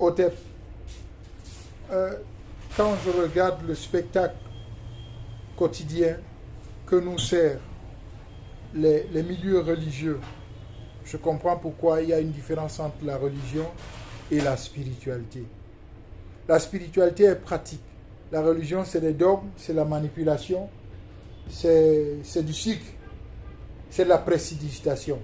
Hotep, quand je regarde le spectacle quotidien que nous sert les milieux religieux, je comprends pourquoi il y a une différence entre la religion et la spiritualité. La spiritualité est pratique. La religion, c'est des dogmes, c'est la manipulation, c'est du cirque, c'est de la précipitation.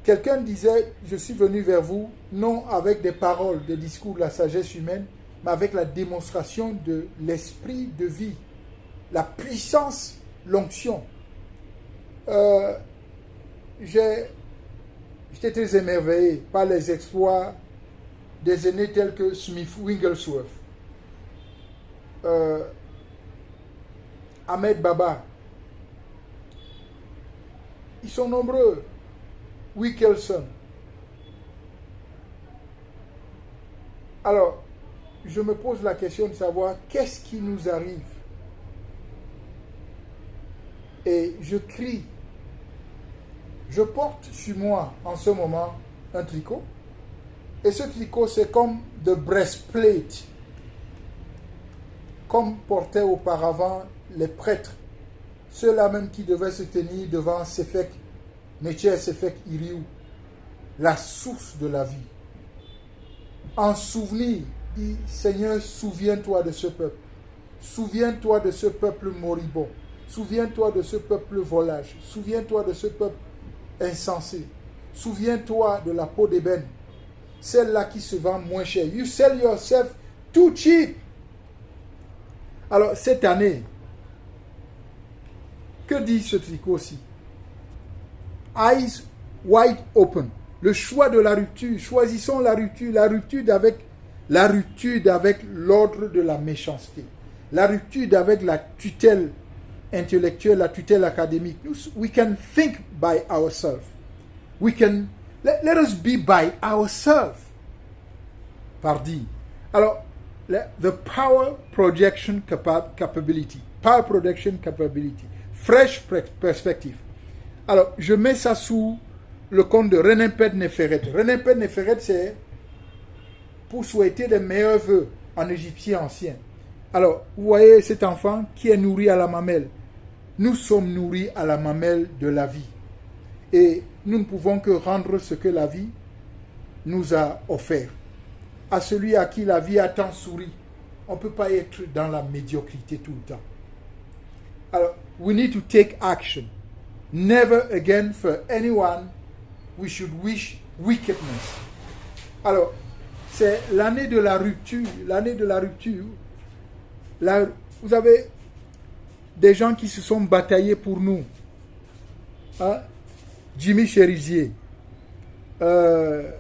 Quelqu'un disait, je suis venu vers vous, non avec des paroles, des discours de la sagesse humaine, mais avec la démonstration de l'esprit de vie, la puissance, l'onction. J'étais très émerveillé par les exploits des aînés tels que Smith Wigglesworth, Ahmed Baba. Ils sont nombreux. Wilkerson. Alors, je me pose la question de savoir qu'est-ce qui nous arrive. Et je crie. Je porte sur moi en ce moment un tricot. Et ce tricot, c'est comme the breastplate, comme portaient auparavant les prêtres, ceux-là même qui devaient se tenir devant Sefek, Necher Sefek Iriou, la source de la vie. En souvenir, dit Seigneur, souviens-toi de ce peuple. Souviens-toi de ce peuple moribond. Souviens-toi de ce peuple volage. Souviens-toi de ce peuple insensé. Souviens-toi de la peau d'ébène, celle-là qui se vend moins cher. You sell yourself too cheap. Alors, cette année, que dit ce tricot-ci? Eyes wide open. Le choix de la rupture. Choisissons la rupture avec l'ordre de la méchanceté. La rupture avec la tutelle intellectuelle, la tutelle académique. We can think by ourselves. We can, let us be by ourselves. Pardi. Alors, the power projection capability. Power projection capability. Fresh perspective. Alors, je mets ça sous le compte de Renempet Neferet. Renempet Neferet, c'est pour souhaiter les meilleurs vœux en égyptien ancien. Alors, vous voyez cet enfant qui est nourri à la mamelle. Nous sommes nourris à la mamelle de la vie. Et nous ne pouvons que rendre ce que la vie nous a offert. À celui à qui la vie a tant souri, on ne peut pas être dans la médiocrité tout le temps. Alors, we need to take action. Never again for anyone we should wish wickedness. Alors, c'est l'année de la rupture. L'année de la rupture. Vous avez des gens qui se sont bataillés pour nous. Hein? Jimmy Cherizier. Il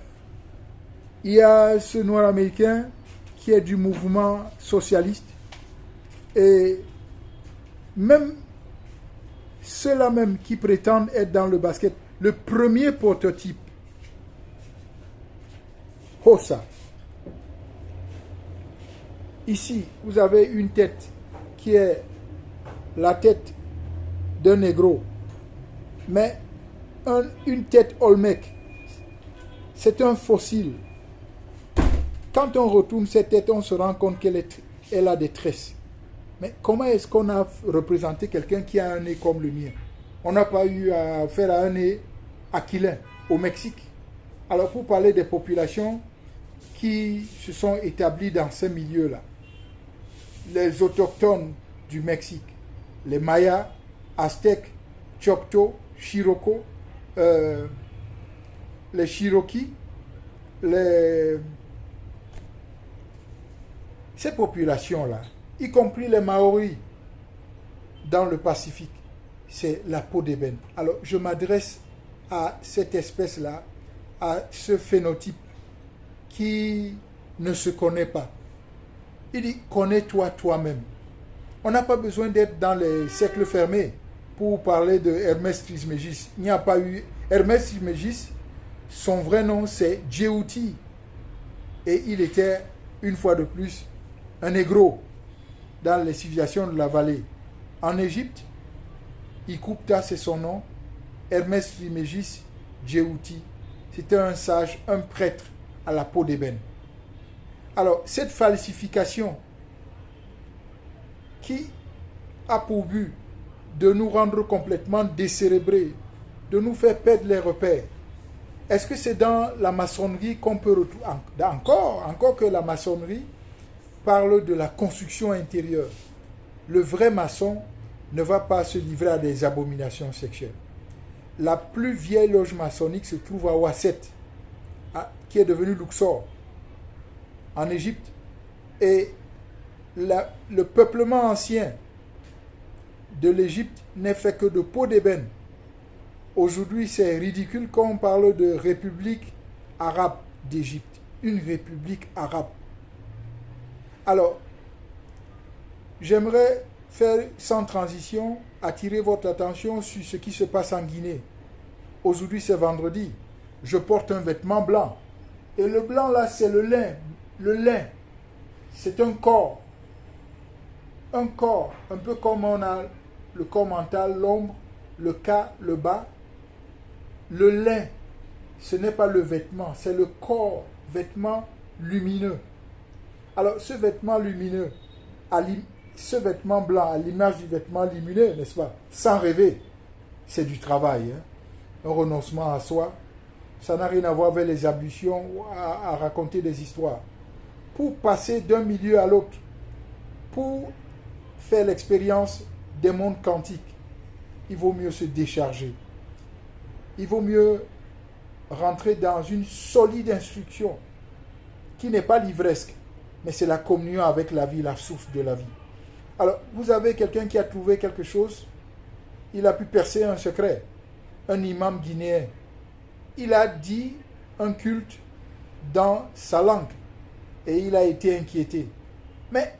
y a ce noir américain qui est du mouvement socialiste. Et même ceux-là même qui prétendent être dans le basket, le premier prototype, Hossa. Ici, vous avez une tête qui est la tête d'un négro, mais une tête Olmec, c'est un fossile. Quand on retourne cette tête, on se rend compte qu'elle a des tresses. Mais comment est-ce qu'on a représenté quelqu'un qui a un nez comme le mien? On n'a pas eu à faire un nez aquilin au Mexique. Alors pour parler des populations qui se sont établies dans ces milieux-là, les autochtones du Mexique, les Mayas, Aztèques, Choctaw, Chirocó, les Cherokees, ces populations-là, y compris les Maoris dans le Pacifique, c'est la peau d'ébène. Alors, je m'adresse à cette espèce-là, à ce phénotype qui ne se connaît pas. Il dit, connais-toi toi-même. On n'a pas besoin d'être dans les cercles fermés pour parler de Hermès Trismégis. Il n'y a pas eu... Hermès Trismégis, son vrai nom, c'est Djéouti. Et il était, une fois de plus, un négro dans les civilisations de la vallée. En Égypte, Ikoupta, c'est son nom. Hermès Trismégis Djéouti. C'était un sage, un prêtre à la peau d'ébène. Alors, cette falsification qui a pour but de nous rendre complètement décérébrés, de nous faire perdre les repères, est-ce que c'est dans la maçonnerie qu'on peut retrouver encore que la maçonnerie parle de la construction intérieure? Le vrai maçon ne va pas se livrer à des abominations sexuelles. La plus vieille loge maçonnique se trouve à Ouasset, qui est devenue Luxor, en Égypte. Et le peuplement ancien de l'Égypte n'est fait que de peau d'ébène. Aujourd'hui, c'est ridicule quand on parle de république arabe d'Égypte. Une république arabe. Alors, j'aimerais faire, sans transition, attirer votre attention sur ce qui se passe en Guinée. Aujourd'hui, c'est vendredi. Je porte un vêtement blanc. Et le blanc, là, c'est le lin. Le lin, c'est un corps. Un corps, un peu comme on a le corps mental, l'ombre, le cas, le bas. Le lin, ce n'est pas le vêtement, c'est le corps, vêtement lumineux. Alors, ce vêtement lumineux, ce vêtement blanc, à l'image du vêtement lumineux, n'est-ce pas? Sans rêver, c'est du travail, hein? Un renoncement à soi. Ça n'a rien à voir avec les ablutions ou à raconter des histoires. Pour passer d'un milieu à l'autre, pour faire l'expérience des mondes quantiques, il vaut mieux se décharger. Il vaut mieux rentrer dans une solide instruction qui n'est pas livresque, mais c'est la communion avec la vie, la source de la vie. Alors, vous avez quelqu'un qui a trouvé quelque chose, il a pu percer un secret, un imam guinéen. Il a dit un culte dans sa langue et il a été inquiété. Mais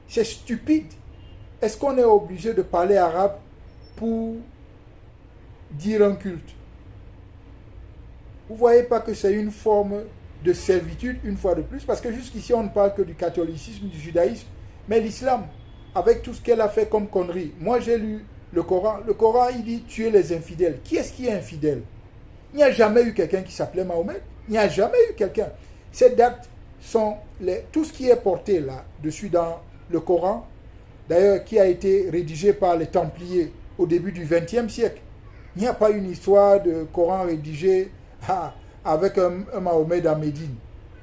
c'est stupide. Est-ce qu'on est obligé de parler arabe pour dire un culte? Vous ne voyez pas que c'est une forme de servitude, une fois de plus, parce que jusqu'ici on ne parle que du catholicisme, du judaïsme, mais l'islam, avec tout ce qu'elle a fait comme connerie. Moi j'ai lu le Coran. Le Coran, il dit tuer les infidèles. Qui est-ce qui est infidèle? Il n'y a jamais eu quelqu'un qui s'appelait Mahomet. Il n'y a jamais eu quelqu'un. Ces dates sont tout ce qui est porté là-dessus dans le Coran, d'ailleurs qui a été rédigé par les Templiers au début du XXe siècle. Il n'y a pas une histoire de Coran rédigé avec un Mahomet à Médine.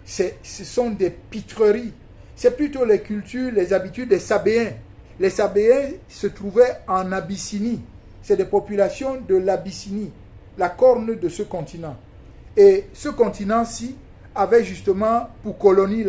Ce sont des pitreries. C'est plutôt les cultures, les habitudes des Sabéens. Les Sabéens se trouvaient en Abyssinie. C'est des populations de l'Abyssinie, la corne de ce continent. Et ce continent-ci avait justement pour colonie